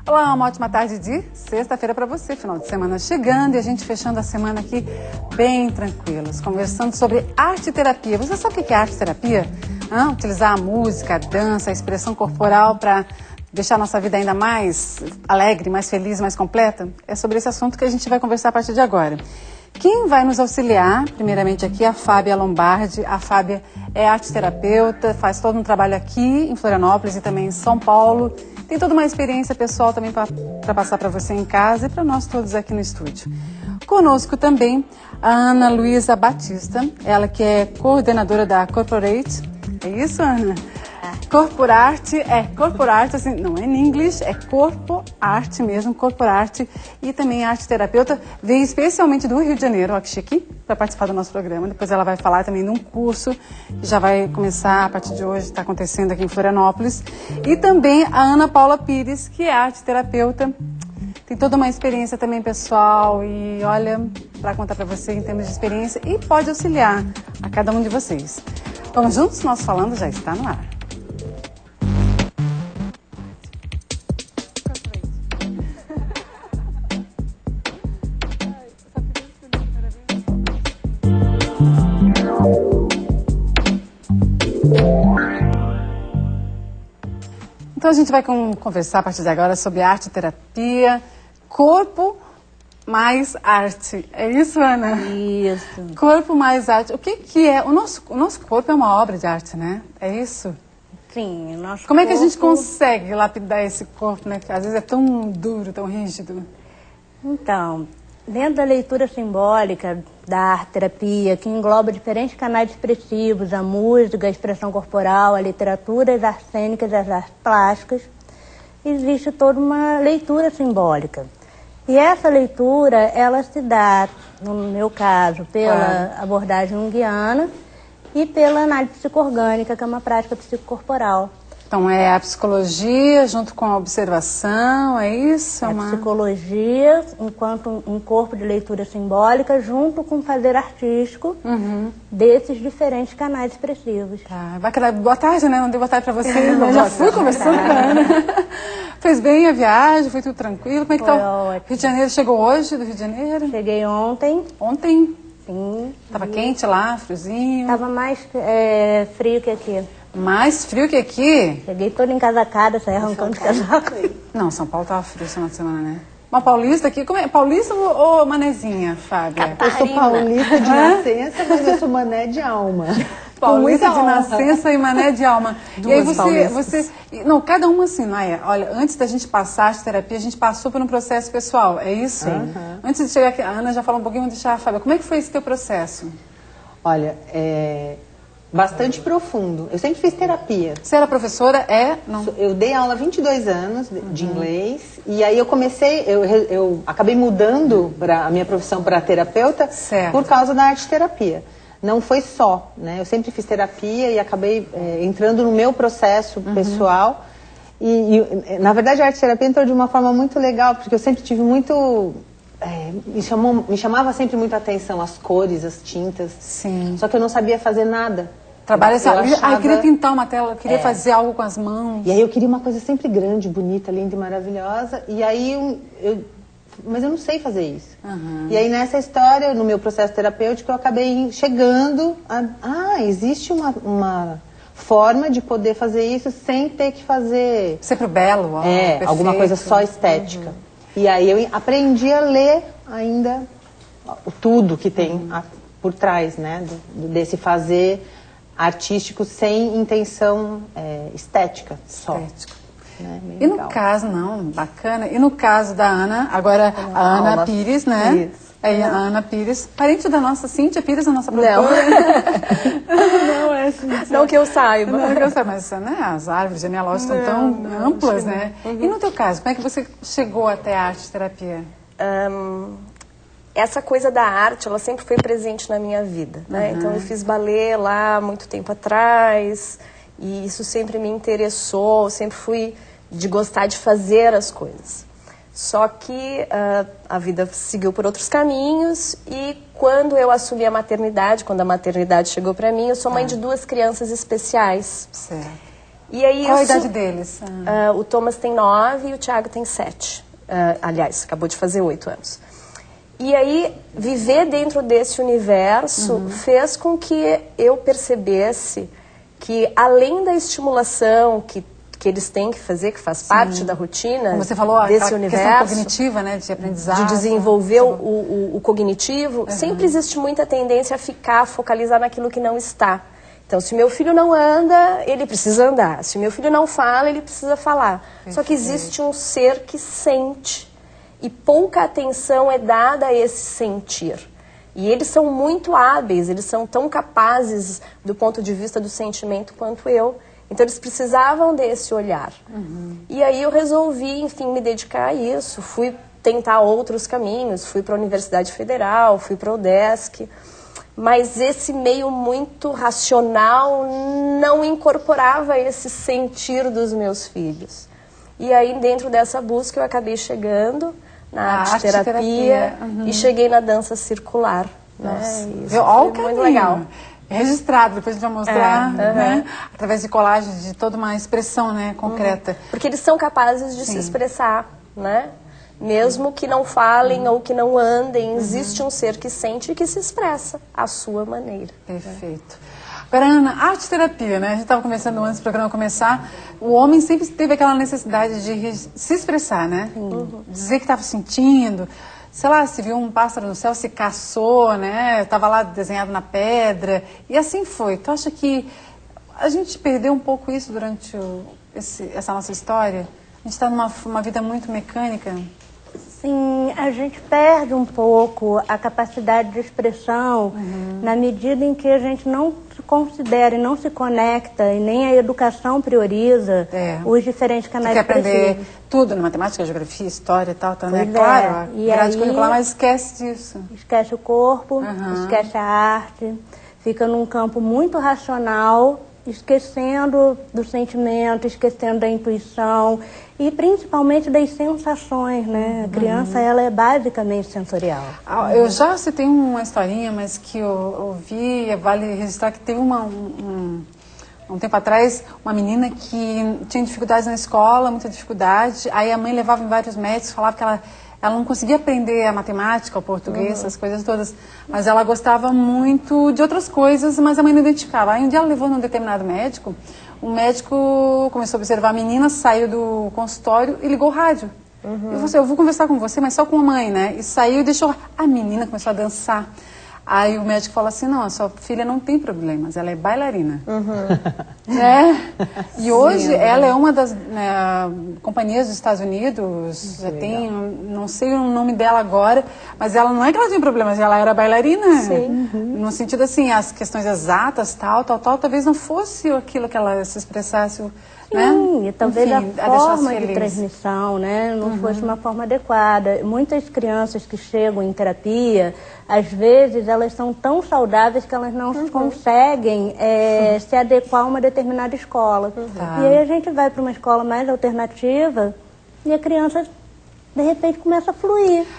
Olá, uma ótima tarde de sexta-feira para você, final de semana chegando e a gente fechando a semana aqui bem tranquilos, conversando sobre arte terapia. Você sabe o que é arte terapia? Utilizar a música, a dança, a expressão corporal para deixar a nossa vida ainda mais alegre, mais feliz, mais completa? É sobre esse assunto que a gente vai conversar a partir de agora. Quem vai nos auxiliar, primeiramente aqui, é a Fábia Lombardi. A Fábia é arte terapeuta, faz todo um trabalho aqui em Florianópolis e também em São Paulo. Tem toda uma experiência pessoal também para passar para você em casa e para nós todos aqui no estúdio. Conosco também a Ana Luísa Batista, ela que é coordenadora da Corporate. É isso, Ana? Corporarte, assim, não é em inglês, é corpo arte mesmo, corporarte, e também arte terapeuta, veio especialmente do Rio de Janeiro, ó que chique, para participar do nosso programa. Depois ela vai falar também de um curso que já vai começar a partir de hoje, está acontecendo aqui em Florianópolis. E também a Ana Paula Pires, que é arte terapeuta, tem toda uma experiência também pessoal e olha, para contar para você em termos de experiência e pode auxiliar a cada um de vocês. Vamos juntos? Nós Falando já está no ar. Então a gente vai conversar a partir de agora sobre arte terapia, corpo mais arte. É isso, Ana? Isso. Corpo mais arte. O que é? O nosso corpo é uma obra de arte, né? É isso? Sim, o nosso Como corpo... é que a gente consegue lapidar esse corpo, né? Que às vezes é tão duro, tão rígido. Então, dentro da leitura simbólica da arte terapia, que engloba diferentes canais expressivos, a música, a expressão corporal, a literatura, as artes cênicas, as artes plásticas, existe toda uma leitura simbólica. E essa leitura, ela se dá, no meu caso, pela abordagem junguiana e pela análise psicoorgânica, que é uma prática psicocorporal. Então é a psicologia junto com a observação, é isso? É a psicologia enquanto um corpo de leitura simbólica junto com o fazer artístico desses diferentes canais expressivos. Tá. Boa tarde, né? Não dei boa tarde pra você, mas já fui conversando com a Ana. Fez bem a viagem, foi tudo tranquilo. Como é que tá? Ótimo. Rio de Janeiro, chegou hoje do Rio de Janeiro? Cheguei ontem. Ontem? Sim. Tava quente lá, friozinho? Tava mais frio que aqui. Mais frio que aqui? Cheguei toda encasacada, saí arrancando de casaco. Não, São Paulo tava frio esse final de semana, né? Uma paulista aqui, como é? Paulista ou manezinha, Fábia? Eu sou paulista de nascença, mas eu sou mané de alma. Paulista de nascença e mané de alma. E aí você... Não, cada uma assim, Naya. Olha, antes da gente passar a arte terapia, a gente passou por um processo pessoal, é isso? Antes de chegar aqui, a Ana já falou um pouquinho, vou deixar a Fábia. Como é que foi esse teu processo? Olha, bastante profundo. Eu sempre fiz terapia. Você era professora? Não. Eu dei aula há 22 anos de inglês. E aí eu comecei, eu acabei mudando a minha profissão para terapeuta por causa da arte terapia. Não foi só, né? Eu sempre fiz terapia e acabei entrando no meu processo pessoal. E, na verdade, a arte terapia entrou de uma forma muito legal, porque eu sempre tive muito... me chamava sempre muita atenção as cores, as tintas. Sim. Só que eu não sabia fazer nada. Eu queria pintar uma tela, eu queria fazer algo com as mãos. E aí eu queria uma coisa sempre grande, bonita, linda e maravilhosa. E aí mas eu não sei fazer isso. E aí nessa história, no meu processo terapêutico, eu acabei chegando existe uma forma de poder fazer isso sem ter que fazer... Sempre belo, alguma coisa só estética. E aí eu aprendi a ler ainda tudo que tem por trás, né, desse fazer artístico sem intenção estética só. Né, e no caso, bacana. E no caso da Ana, agora a Ana Pires, né? Isso. A Ana Pires, parente da nossa Cíntia Pires, a nossa produtora. Não é assim. Não que eu saiba. Não que eu saiba, mas né, as árvores genealógicas estão tão amplas, né? E no teu caso, como é que você chegou até a arte terapia? Essa coisa da arte, ela sempre foi presente na minha vida, né? Então eu fiz balé lá muito tempo atrás e isso sempre me interessou, sempre fui de gostar de fazer as coisas. Só que a vida seguiu por outros caminhos e quando eu assumi a maternidade, quando a maternidade chegou para mim, eu sou mãe de 2 crianças especiais. Certo. E aí Qual a idade deles? O Thomas tem 9 e o Thiago tem 7. Aliás, acabou de fazer 8 anos. E aí, viver dentro desse universo fez com que eu percebesse que, além da estimulação que eles têm que fazer, que faz parte da rotina, como você falou, desse a universo, questão cognitiva, né, de aprendizagem, de desenvolver o cognitivo, sempre existe muita tendência a ficar, focalizar naquilo que não está. Então, se meu filho não anda, ele precisa andar. Se meu filho não fala, ele precisa falar. Só que existe um ser que sente. E pouca atenção é dada a esse sentir. E eles são muito hábeis, eles são tão capazes do ponto de vista do sentimento quanto eu. Então, eles precisavam desse olhar. E aí eu resolvi, enfim, me dedicar a isso. Fui tentar outros caminhos, fui para a Universidade Federal, fui para o UDESC. Mas esse meio muito racional não incorporava esse sentir dos meus filhos. E aí, dentro dessa busca, eu acabei chegando na arte-terapia e cheguei na dança circular. Isso Olha o foi muito legal. Registrado, depois a gente vai mostrar, né? Através de colagem, de toda uma expressão, né, concreta. Porque eles são capazes de se expressar, né? Mesmo que não falem ou que não andem, existe um ser que sente e que se expressa à sua maneira. Perfeito. Agora, Ana, arte-terapia, né? A gente estava conversando antes do programa começar. O homem sempre teve aquela necessidade de se expressar, né? Dizer que estava sentindo. Sei lá, se viu um pássaro no céu, se caçou, né? Estava lá desenhado na pedra. E assim foi. Tu acha que a gente perdeu um pouco isso durante essa nossa história? A gente está numa vida muito mecânica. Sim, a gente perde um pouco a capacidade de expressão na medida em que a gente não se considera e não se conecta e nem a educação prioriza os diferentes canais de expressivos. Quer aprender tudo, na matemática, geografia, história e tal, né? Claro, a grade curricular, mas esquece disso. Esquece o corpo, esquece a arte, fica num campo muito racional, esquecendo do sentimento, esquecendo da intuição e principalmente das sensações, né? A criança, ela é basicamente sensorial. Eu já citei uma historinha, mas que eu ouvi, vale registrar que teve um tempo atrás, uma menina que tinha dificuldades na escola, muita dificuldade, aí a mãe levava em vários médicos, falava que ela não conseguia aprender a matemática, o português, essas coisas todas, mas ela gostava muito de outras coisas, mas a mãe não identificava. Aí um dia ela levou num determinado médico, o médico começou a observar a menina, saiu do consultório e ligou o rádio. E falou assim, eu vou conversar com você, mas só com a mãe, né? E saiu e deixou... A menina começou a dançar. Aí o médico falou assim, não, a sua filha não tem problemas, ela é bailarina. E hoje ela é uma das companhias dos Estados Unidos, já tem, não sei o nome dela agora, mas ela não é que ela tinha problemas, ela era bailarina. Sim. No sentido assim, as questões exatas, tal, talvez não fosse aquilo que ela se expressasse. Sim, né? E talvez Enfim, a forma de transmissão, né, não fosse uma forma adequada. Muitas crianças que chegam em terapia, às vezes elas são tão saudáveis que elas não conseguem se adequar a uma determinada escola. E aí a gente vai para uma escola mais alternativa e a criança, de repente, começa a fluir.